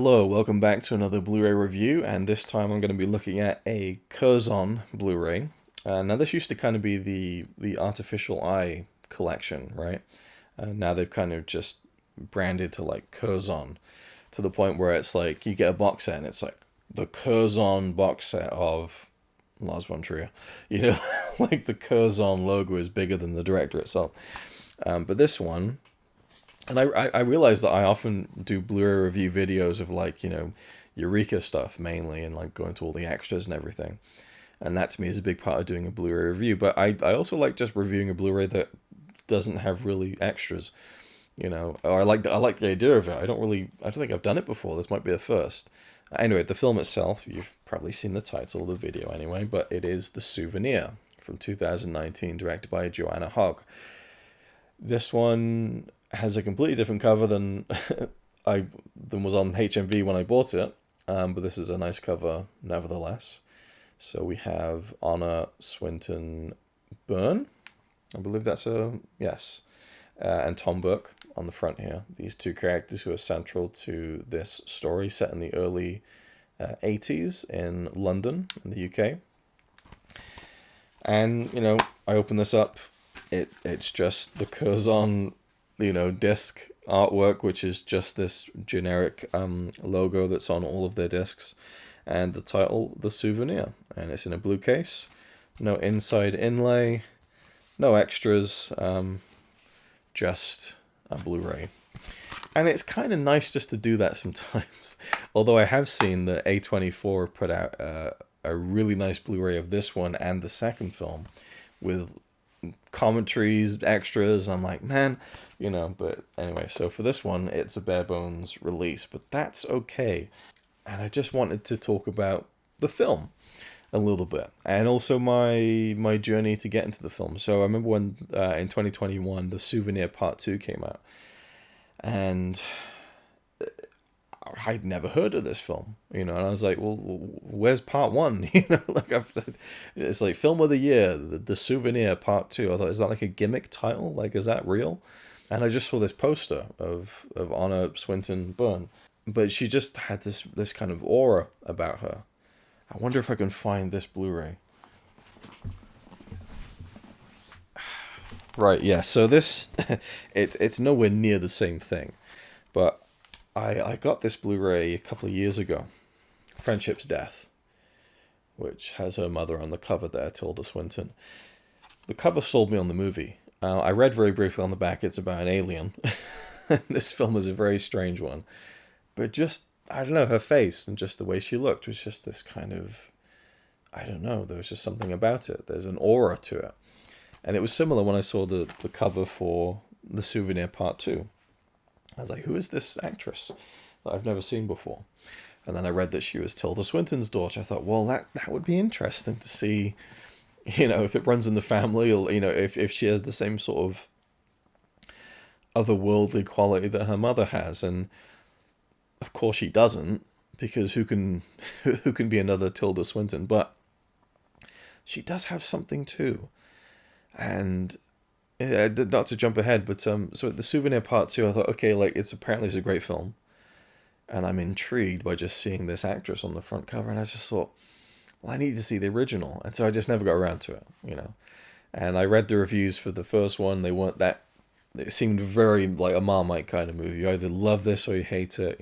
Hello, welcome back to another Blu-ray review, and this time I'm going to be looking at a Curzon Blu-ray. Now this used to kind of be the Artificial Eye collection, right? Now they've kind of just branded to like Curzon, to the point where it's like you get a box set and it's like the Curzon box set of Lars von Trier. You know, like the Curzon logo is bigger than the director itself. But this one, and I realize that I often do Blu-ray review videos of like, Eureka stuff mainly, and like going to all the extras and everything. And that to me is a big part of doing a Blu-ray review. But I also like just reviewing a Blu-ray that doesn't have really extras, Or I like the idea of it. I don't think I've done it before. This might be a first. Anyway, the film itself, you've probably seen the title of the video anyway, but it is The Souvenir from 2019, directed by Joanna Hogg. This one has a completely different cover than than was on HMV when I bought it, but this is a nice cover nevertheless. So we have Anna Swinton Byrne, I believe that's a yes, and Tom Burke on the front here. These two characters who are central to this story set in the early 80s in London in the UK. And I open this up. It's just the Curzon, disc artwork, which is just this generic logo that's on all of their discs, and the title, The Souvenir, and it's in a blue case, no inside inlay, no extras, just a Blu-ray. And it's kind of nice just to do that sometimes. Although I have seen that A24 put out a really nice Blu-ray of this one and the second film with commentaries, extras. I'm like, man, but anyway, so for this one, it's a bare bones release, but that's okay. And I just wanted to talk about the film a little bit, and also my journey to get into the film. So I remember when in 2021 the Souvenir Part 2 came out, and I'd never heard of this film, and I was like, well, where's Part 1? It's like Film of the Year, the Souvenir Part 2. I thought, is that like a gimmick title? Like, is that real? And I just saw this poster of Anna Swinton Byrne, but she just had this kind of aura about her. I wonder if I can find this Blu-ray. Right, yeah, so this, it's nowhere near the same thing, but I got this Blu-ray a couple of years ago, Friendship's Death, which has her mother on the cover there, Tilda Swinton. The cover sold me on the movie. I read very briefly on the back, it's about an alien. This film is a very strange one. But just, I don't know, her face and just the way she looked was just this kind of, I don't know, there was just something about it. There's an aura to it. And it was similar when I saw the cover for The Souvenir Part 2. I was like, who is this actress that I've never seen before? And then I read that she was Tilda Swinton's daughter. I thought, well, that would be interesting to see, if it runs in the family, or, if she has the same sort of otherworldly quality that her mother has. And of course she doesn't, because who can be another Tilda Swinton? But she does have something too. And not to jump ahead, but so The Souvenir Part 2, I thought, okay, like it's a great film, and I'm intrigued by just seeing this actress on the front cover, and I just thought, well, I need to see the original, and so I just never got around to it, And I read the reviews for the first one; they weren't that. It seemed very like a Marmite kind of movie. You either love this or you hate it,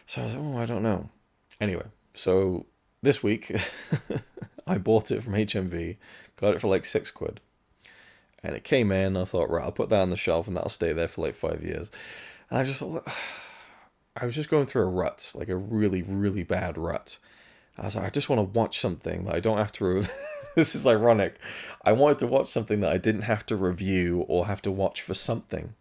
So I was like, oh, I don't know. Anyway, so this week I bought it from HMV, got it for like £6. And it came in, I thought, right, I'll put that on the shelf and that'll stay there for like 5 years. And I just thought, I was just going through a rut, like a really, really bad rut. I was like, I just want to watch something that I don't have to this is ironic. I wanted to watch something that I didn't have to review or have to watch for something,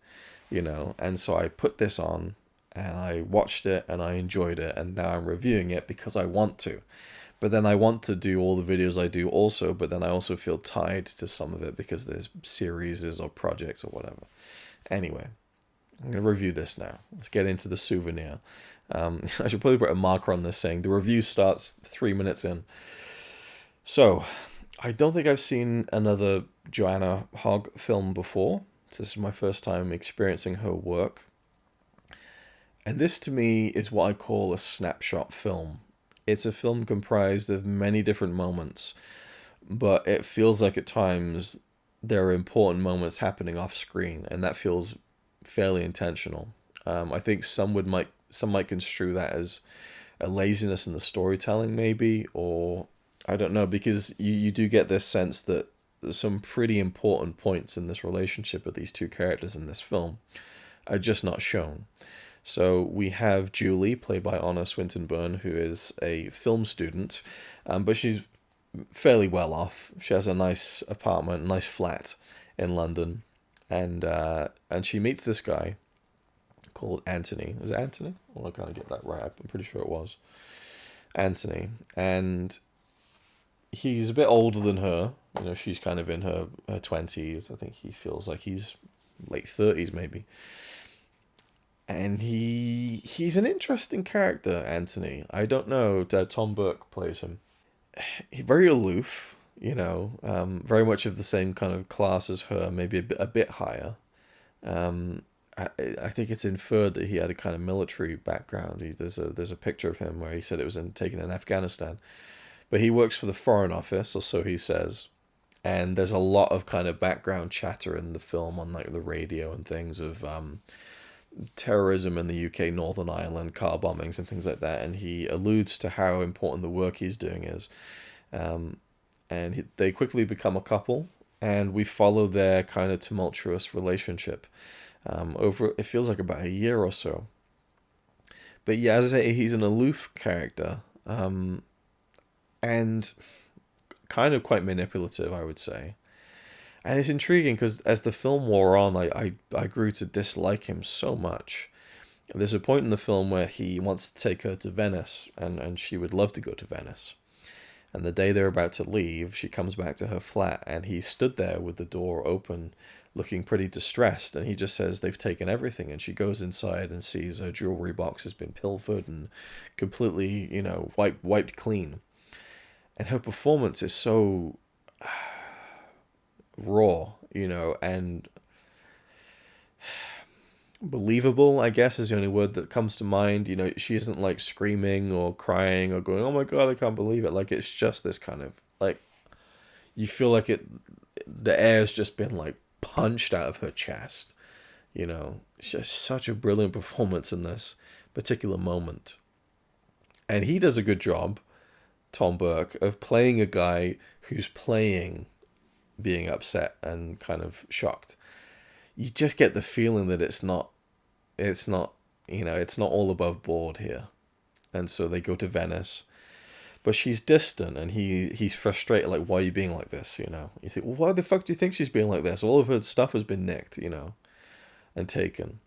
And so I put this on and I watched it and I enjoyed it. And now I'm reviewing it because I want to. But then I want to do all the videos I do also, but then I also feel tied to some of it because there's series or projects or whatever. Anyway, I'm going to review this now. Let's get into The Souvenir. I should probably put a marker on this saying the review starts 3 minutes in. So, I don't think I've seen another Joanna Hogg film before. So this is my first time experiencing her work. And this to me is what I call a snapshot film. It's a film comprised of many different moments, but it feels like at times there are important moments happening off screen, and that feels fairly intentional. I think some might construe that as a laziness in the storytelling, maybe, or I don't know, because you do get this sense that there's some pretty important points in this relationship of these two characters in this film are just not shown. So we have Julie, played by Anna Swinton-Byrne, who is a film student, but she's fairly well off. She has a nice apartment, nice flat in London, and she meets this guy called Anthony. Was it Anthony? Well, I can't get that right. I'm pretty sure it was Anthony, and he's a bit older than her. You know, she's kind of in her 20s. I think he feels like he's late 30s maybe. And he's an interesting character, Anthony. I don't know. Tom Burke plays him. He's very aloof, you know, very much of the same kind of class as her, maybe a bit higher. Um, I think it's inferred that he had a kind of military background. There's a picture of him where he said it was taken in Afghanistan, but he works for the Foreign Office, or so he says. And there's a lot of kind of background chatter in the film on like the radio and things of terrorism in the UK, Northern Ireland, car bombings and things like that. And he alludes to how important the work he's doing is. They quickly become a couple, and we follow their kind of tumultuous relationship over, it feels like about a year or so. But yeah, as I say, he's an aloof character, and kind of quite manipulative, I would say. And it's intriguing because as the film wore on, I grew to dislike him so much. There's a point in the film where he wants to take her to Venice, and she would love to go to Venice. And the day they're about to leave, she comes back to her flat, and he stood there with the door open, looking pretty distressed. And he just says they've taken everything. And she goes inside and sees her jewelry box has been pilfered and completely, you know, wiped clean. And her performance is so raw, you know, and believable, I guess, is the only word that comes to mind. You know, she isn't like screaming or crying or going, "Oh my God, I can't believe it." Like, it's just this kind of like, you feel like the air's just been like punched out of her chest. You know, it's just such a brilliant performance in this particular moment. And he does a good job, Tom Burke, of playing a guy who's playing being upset and kind of shocked. You just get the feeling that it's not, you know, it's not all above board here. And so they go to Venice, but she's distant, and he's frustrated, like, why are you being like this, you know? You think, well, why the fuck do you think she's being like this? All of her stuff has been nicked, you know, and taken.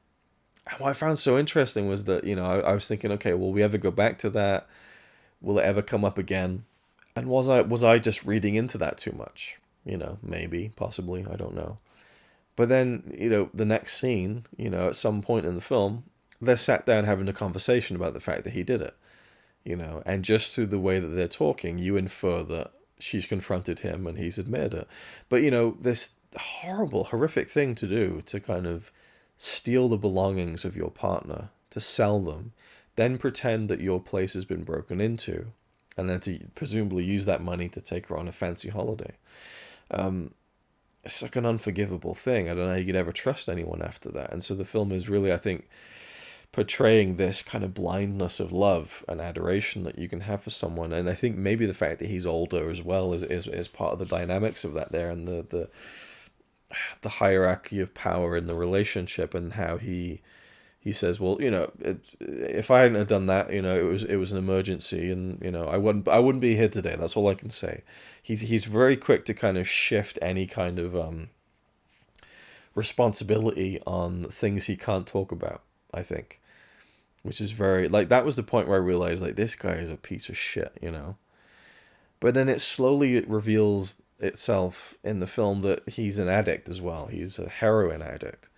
And what I found so interesting was that, you know, I was thinking, okay, will we ever go back to that? Will it ever come up again? And was I just reading into that too much? You know, maybe, possibly, I don't know. But then, you know, the next scene, you know, at some point in the film, they're sat down having a conversation about the fact that he did it, you know, and just through the way that they're talking, you infer that she's confronted him and he's admitted it. But, you know, this horrible, horrific thing to do, to kind of steal the belongings of your partner, to sell them, then pretend that your place has been broken into, and then to presumably use that money to take her on a fancy holiday. It's like an unforgivable thing. I don't know how you could ever trust anyone after that. And so the film is really, I think, portraying this kind of blindness of love and adoration that you can have for someone. And I think maybe the fact that he's older as well is part of the dynamics of that there, and the hierarchy of power in the relationship, and how he says, well, you know, if I hadn't have done that, you know, it was an emergency, and, you know, I wouldn't be here today. That's all I can say. He's very quick to kind of shift any kind of responsibility on things he can't talk about, I think, which is very, like, that was the point where I realized, like, this guy is a piece of shit, you know. But then it slowly reveals itself in the film that he's an addict as well. He's a heroin addict,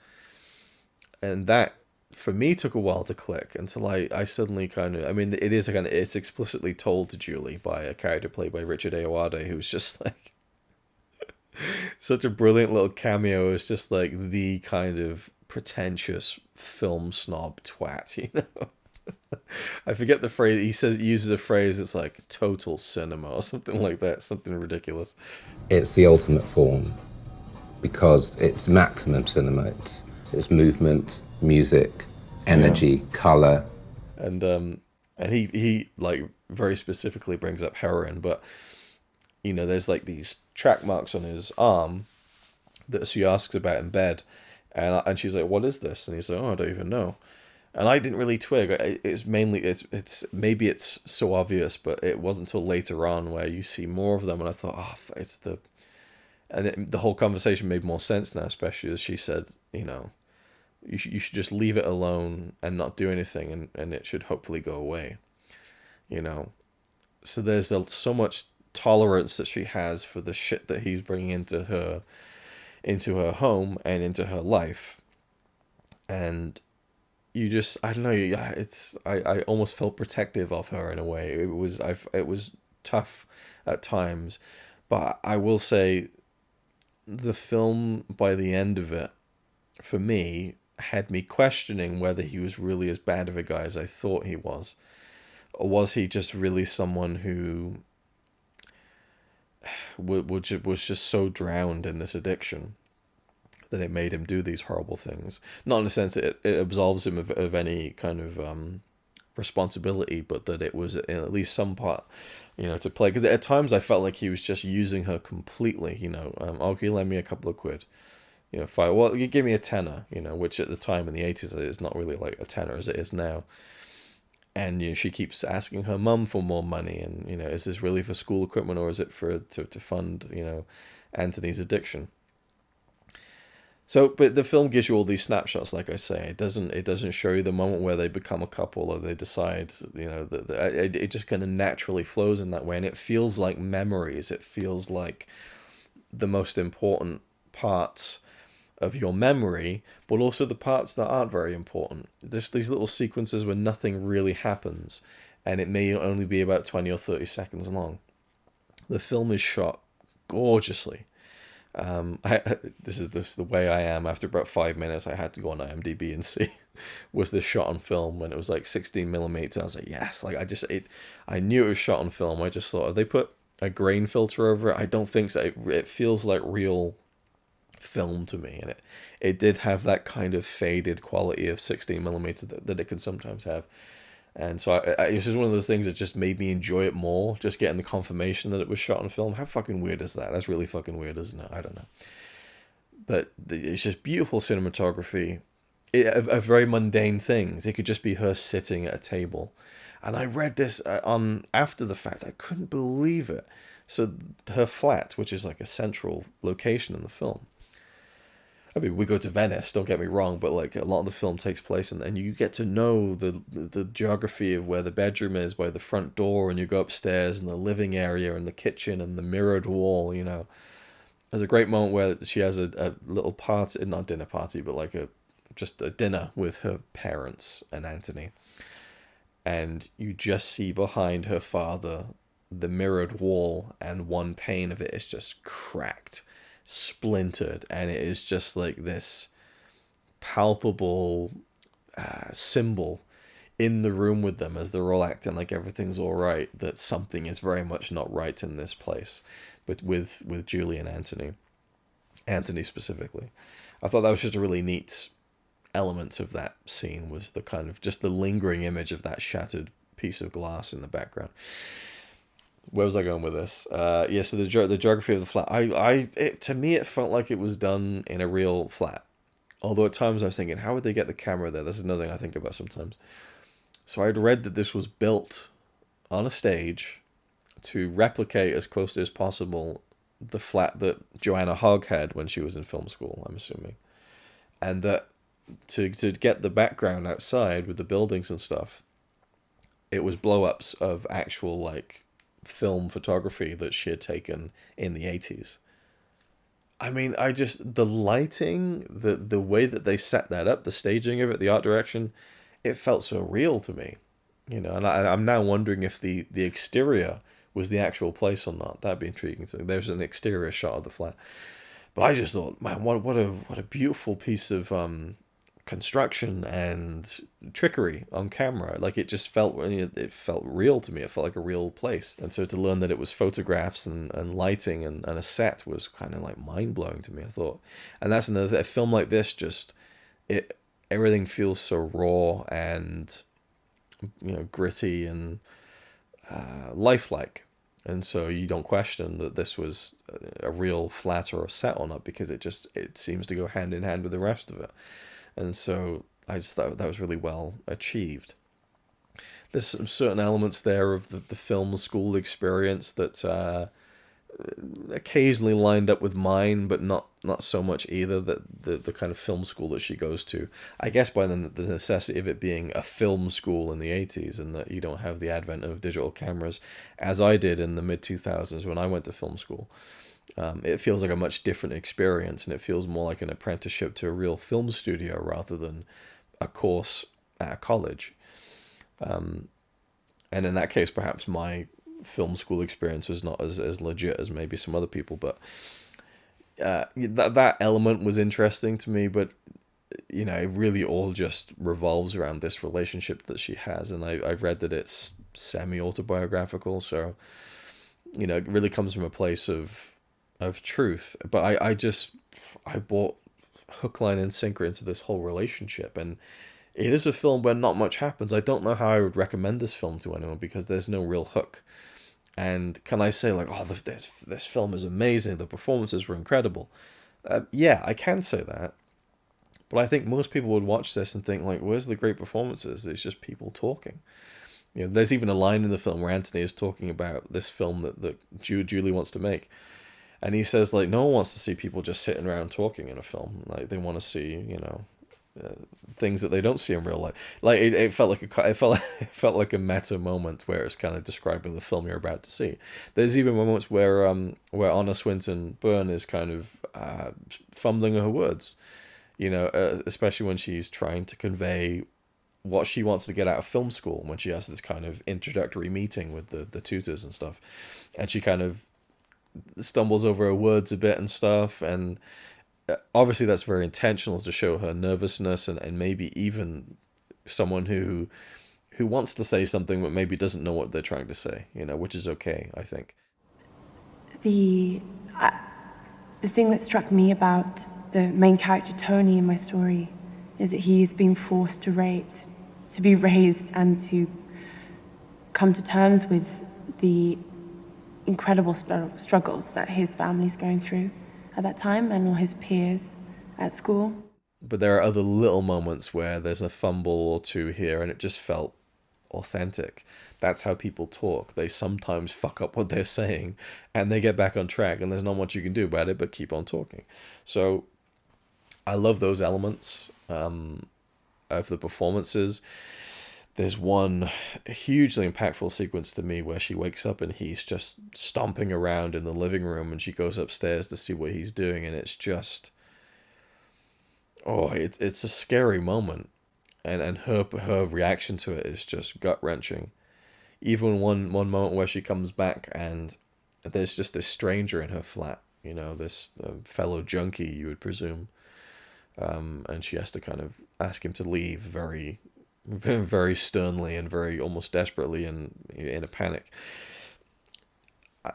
and that, for me, took a while to click, until I suddenly kind of, I mean, it's explicitly told to Julie by a character played by Richard Ayoade, who's just like such a brilliant little cameo. Is just like the kind of pretentious film snob twat, you know. I forget the phrase he uses a phrase. It's like total cinema or something like that, something ridiculous. It's the ultimate form because it's maximum cinema. It's movement, music, energy, color, and he like very specifically brings up heroin, but you know, there's like these track marks on his arm that she asks about in bed, and she's like, "What is this?" And he's like, "Oh, I don't even know." And I didn't really twig. It's mainly it's maybe it's so obvious, but it wasn't until later on where you see more of them, and I thought, oh, it's the, the whole conversation made more sense now, especially as she said, you know, you should just leave it alone and not do anything, and it should hopefully go away, you know. So there's so much tolerance that she has for the shit that he's bringing into her home and into her life, and you just, I don't know, I almost felt protective of her in a way. It was tough at times, but I will say the film by the end of it, for me, had me questioning whether he was really as bad of a guy as I thought he was, or was he just really someone who was just so drowned in this addiction that it made him do these horrible things. Not in the sense that it absolves him of any kind of responsibility, but that it was in at least some part, you know, to play. Because at times I felt like he was just using her completely, you know. Okay, lend me a couple of quid. You know, fine. Well, you give me a tenner, you know, which at the time in the 80s is not really like a tenner as it is now. And you know, she keeps asking her mum for more money, and you know, is this really for school equipment or is it for to fund, you know, Anthony's addiction? So, but the film gives you all these snapshots, like I say. It doesn't show you the moment where they become a couple or they decide, you know, that it just kind of naturally flows in that way, and it feels like memories. It feels like the most important parts of your memory, but also the parts that aren't very important. There's these little sequences where nothing really happens, and it may only be about 20 or 30 seconds long. The film is shot gorgeously. This is the way I am. After about 5 minutes, I had to go on IMDb and see was this shot on film. When it was like 16 mm, I was like, yes. Like I knew it was shot on film. I just thought, have they put a grain filter over it? I don't think so. It feels like real film to me, and it did have that kind of faded quality of 16 mm that it can sometimes have. And so it's just one of those things that just made me enjoy it more, just getting the confirmation that it was shot on film. How fucking weird is that? That's really fucking weird, isn't it? I don't know. But it's just beautiful cinematography. Of very mundane things. It could just be her sitting at a table. And I read this on after the fact. I couldn't believe it. So her flat, which is like a central location in the film, I mean, we go to Venice, don't get me wrong, but like a lot of the film takes place, and you get to know the geography of where the bedroom is by the front door, and you go upstairs and the living area and the kitchen and the mirrored wall, you know. There's a great moment where she has a little party, not dinner party, but like just a dinner with her parents and Anthony. And you just see behind her father the mirrored wall, and one pane of it is just cracked, splintered, and it is just like this palpable symbol in the room with them as they're all acting like everything's all right, that something is very much not right in this place, but with Julie and Anthony specifically. I thought that was just a really neat element of that scene, was the kind of just the lingering image of that shattered piece of glass in the background. Where was I going with this? Yeah, so the geography of the flat. To me, it felt like it was done in a real flat. Although at times I was thinking, how would they get the camera there? This is another thing I think about sometimes. So I'd read that this was built on a stage to replicate as closely as possible the flat that Joanna Hogg had when she was in film school, I'm assuming. And that to get the background outside with the buildings and stuff, it was blow-ups of actual, like, film photography that she had taken in the 80s. I mean, the lighting, the way that they set that up, the staging of it, the art direction, it felt so real to me, you know. And I'm now wondering if the exterior was the actual place or not. That'd be intriguing. So there's an exterior shot of the flat, but I just thought, man, what a beautiful piece of construction and trickery on camera. Like, it felt real to me. It felt like a real place. And so to learn that it was photographs and lighting and a set was kind of like mind blowing to me, I thought. And that's another thing. A film like this, just everything feels so raw and, gritty and lifelike. And so you don't question that this was a real flat or a set or not, because it seems to go hand in hand with the rest of it. And so I just thought that was really well achieved. There's some certain elements there of the film school experience that occasionally lined up with mine, but not so much either. That the kind of film school that she goes to, I guess by the necessity of it being a film school in the 80s, and that you don't have the advent of digital cameras as I did in the mid-2000s when I went to film school. It feels like a much different experience, and it feels more like an apprenticeship to a real film studio rather than a course at a college. And in that case, perhaps my film school experience was not as legit as maybe some other people, but that element was interesting to me. But it really all just revolves around this relationship that she has, and I've read that it's semi-autobiographical, so it really comes from a place of truth. But I bought hook, line, and sinker into this whole relationship, and it is a film where not much happens. I don't know how I would recommend this film to anyone, because there's no real hook. And can I say, like, oh, this film is amazing, the performances were incredible? Yeah, I can say that. But I think most people would watch this and think, like, where's the great performances? It's just people talking. There's even a line in the film where Anthony is talking about this film that Julie wants to make. And he says, like, no one wants to see people just sitting around talking in a film. Like, they want to see, things that they don't see in real life. Like, it felt like a meta moment where it's kind of describing the film you're about to see. There's even moments where Anna Swinton Byrne is kind of fumbling her words, especially when she's trying to convey what she wants to get out of film school, when she has this kind of introductory meeting with the tutors and stuff, and she kind of stumbles over her words a bit and stuff, and obviously that's very intentional to show her nervousness and maybe even someone who wants to say something but maybe doesn't know what they're trying to say, which is okay, I think. The thing that struck me about the main character Tony in my story is that he's being forced to be raised and to come to terms with the incredible struggles that his family's going through at that time, and all his peers at school. But there are other little moments where there's a fumble or two here, and it just felt authentic. That's how people talk. They sometimes fuck up what they're saying, and they get back on track, and there's not much you can do about it but keep on talking. So I love those elements of the performances. There's one hugely impactful sequence to me where she wakes up and he's just stomping around in the living room, and she goes upstairs to see what he's doing, and it's just, it's a scary moment, and her reaction to it is just gut-wrenching. Even one moment where she comes back and there's just this stranger in her flat, this fellow junkie, you would presume, and she has to kind of ask him to leave very, very sternly and very almost desperately and in a panic.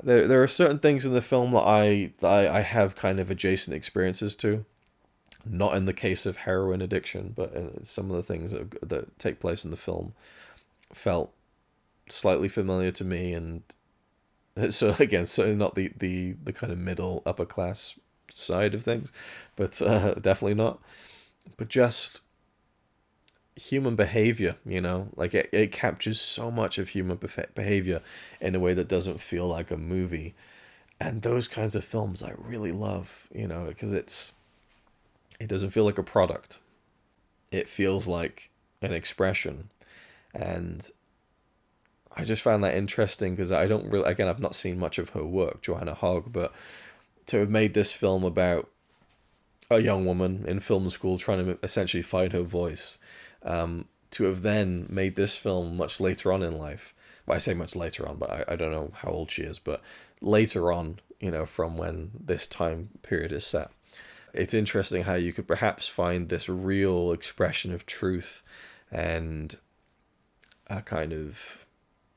There are certain things in the film that I have kind of adjacent experiences to, not in the case of heroin addiction, but some of the things that take place in the film felt slightly familiar to me, and so again, certainly not the kind of middle upper class side of things, but definitely not. But just human behavior, like it captures so much of human behavior in a way that doesn't feel like a movie. And those kinds of films I really love, because it doesn't feel like a product. It feels like an expression. And I just found that interesting, because I don't really, again, I've not seen much of her work, Joanna Hogg, but to have made this film about a young woman in film school trying to essentially find her voice, to have then made this film much later on in life. Well, I say much later on, but I don't know how old she is, but later on, from when this time period is set. it's interesting how you could perhaps find this real expression of truth and a kind of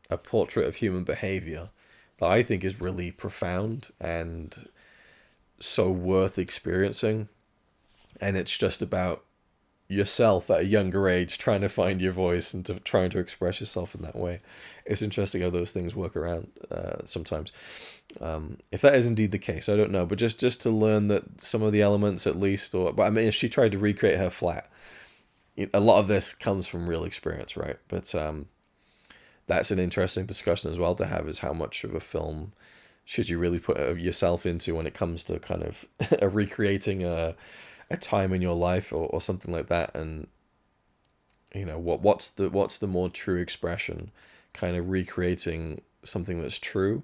a portrait of human behavior that I think is really profound and so worth experiencing. And it's just about yourself at a younger age trying to find your voice and trying to express yourself in that way. It's interesting how those things work around sometimes. If that is indeed the case, I don't know, but just to learn that some of the elements at least, but I mean, if she tried to recreate her flat, a lot of this comes from real experience, right? But that's an interesting discussion as well to have, is how much of a film should you really put yourself into when it comes to kind of recreating a time in your life or something like that. And what's the more true expression, kind of recreating something that's true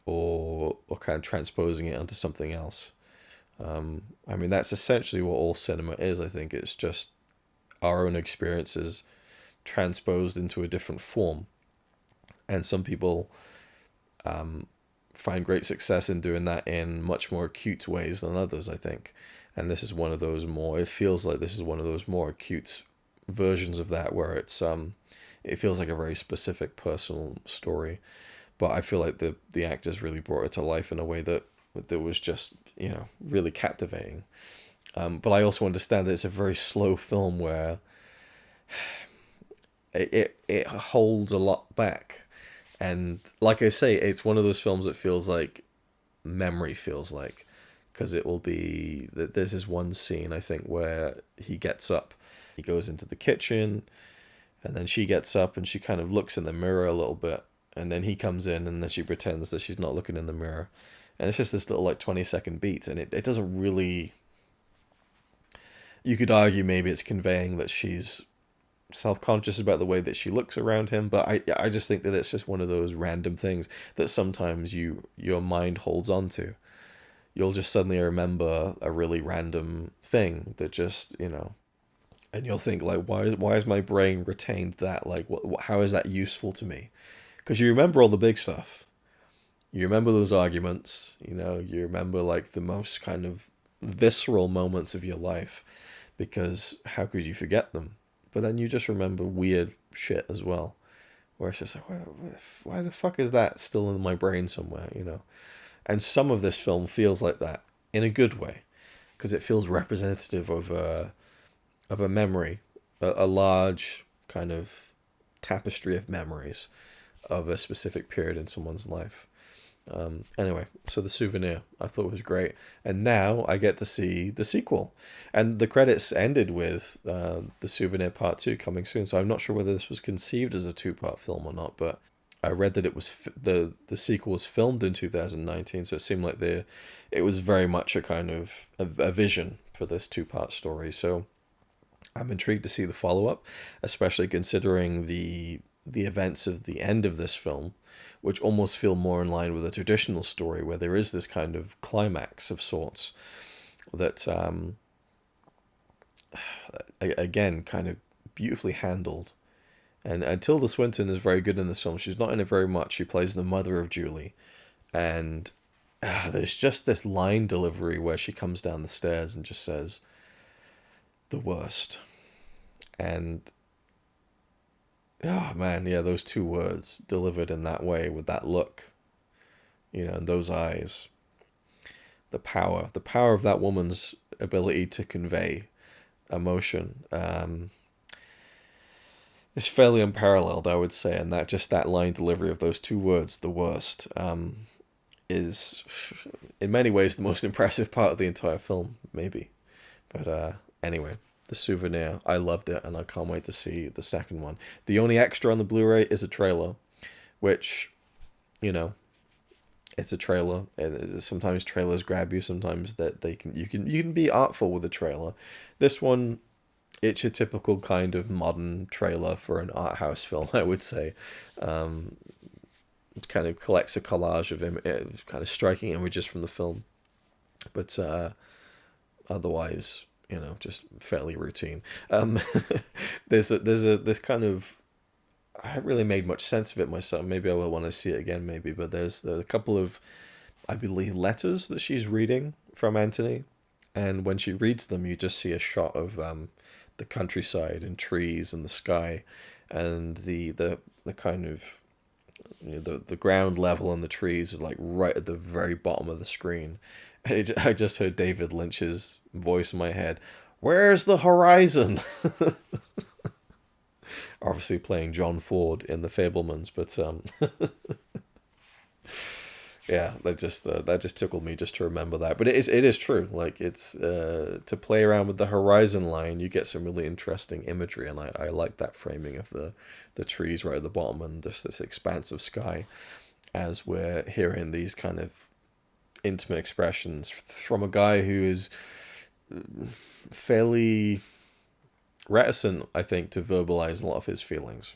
or kind of transposing it onto something else. I mean, that's essentially what all cinema is. I think it's just our own experiences transposed into a different form. And some people find great success in doing that in much more acute ways than others, I think. And this is one of those it feels like this is one of those more acute versions of that, where it feels like a very specific personal story. But I feel like the actors really brought it to life in a way that was just, really captivating. But I also understand that it's a very slow film where it holds a lot back. And like I say, it's one of those films that feels like memory feels like, because it will be that there's this one scene, I think, where he gets up, he goes into the kitchen, and then she gets up and she kind of looks in the mirror a little bit, and then he comes in and then she pretends that she's not looking in the mirror, and it's just this little 20-second beat, and it doesn't really, you could argue maybe it's conveying that she's self-conscious about the way that she looks around him, but I just think that it's just one of those random things that sometimes your mind holds on to. You'll just suddenly remember a really random thing that just, and you'll think like, why is my brain retained that? Like, how is that useful to me? Because you remember all the big stuff. You remember those arguments, you remember like the most kind of visceral moments of your life, because how could you forget them? But then you just remember weird shit as well, where it's just like, why the fuck is that still in my brain somewhere, And some of this film feels like that in a good way, because it feels representative of a memory, a large kind of tapestry of memories of a specific period in someone's life. Anyway, so The Souvenir I thought was great, and now I get to see the sequel, and the credits ended with The Souvenir Part 2 coming soon, so I'm not sure whether this was conceived as a two-part film or not, but I read that it was the sequel was filmed in 2019, so it seemed like it was very much a kind of a vision for this two-part story. So I'm intrigued to see the follow-up, especially considering the events of the end of this film, which almost feel more in line with a traditional story, where there is this kind of climax of sorts that, again, kind of beautifully handled. And Tilda Swinton is very good in this film. She's not in it very much. She plays the mother of Julie. And there's just this line delivery where she comes down the stairs and just says, "the worst." And, oh man, yeah, those two words delivered in that way, with that look, and those eyes. The power of that woman's ability to convey emotion. It's fairly unparalleled, I would say, and that line delivery of those two words, "the worst," is in many ways the most impressive part of the entire film, maybe. But anyway, The Souvenir, I loved it, and I can't wait to see the second one. The only extra on the Blu-ray is a trailer, which, it's a trailer. And sometimes trailers grab you. Sometimes that you can be artful with a trailer. This one, it's your typical kind of modern trailer for an art house film, I would say. It kind of collects a collage of kind of striking images from the film, but otherwise, just fairly routine. There's this kind of, I haven't really made much sense of it myself. Maybe I will want to see it again, maybe. But there's a couple of, I believe, letters that she's reading from Anthony, And when she reads them, you just see a shot of the countryside and trees and the sky, and the kind of, you know, the ground level and the trees is like right at the very bottom of the screen. And I just heard David Lynch's voice in my head. Where's the horizon? Obviously playing John Ford in The Fabelmans, but yeah, that just tickled me just to remember that. But it is true. Like, it's to play around with the horizon line, you get some really interesting imagery, and I like that framing of the trees right at the bottom and this expanse of sky, as we're hearing these kind of intimate expressions from a guy who is fairly reticent, I think, to verbalize a lot of his feelings.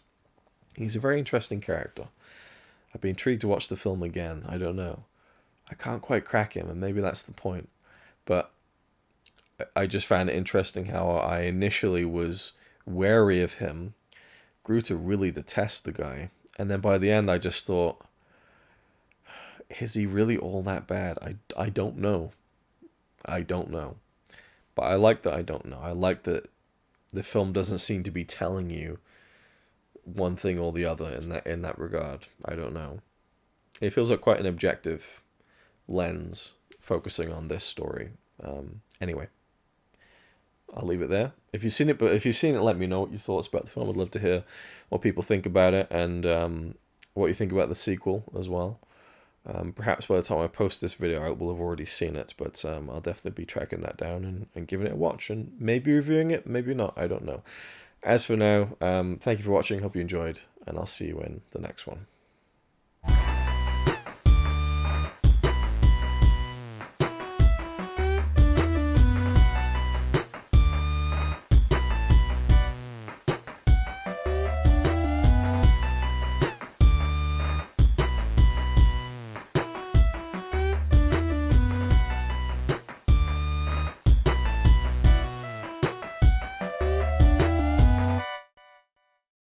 He's a very interesting character. I'd be intrigued to watch the film again. I don't know. I can't quite crack him, and maybe that's the point. But I just found it interesting how I initially was wary of him, grew to really detest the guy, and then by the end I just thought, is he really all that bad? I don't know. I don't know. But I like that I don't know. I like that the film doesn't seem to be telling you one thing or the other in that regard. I don't know. It feels like quite an objective lens focusing on this story. Anyway, I'll leave it there. If you've seen it, let me know what your thoughts about the film. I'd love to hear what people think about it, and what you think about the sequel as well. Perhaps by the time I post this video, I will have already seen it, but I'll definitely be tracking that down and giving it a watch, and maybe reviewing it, maybe not, I don't know. As for now, thank you for watching, hope you enjoyed, and I'll see you in the next one.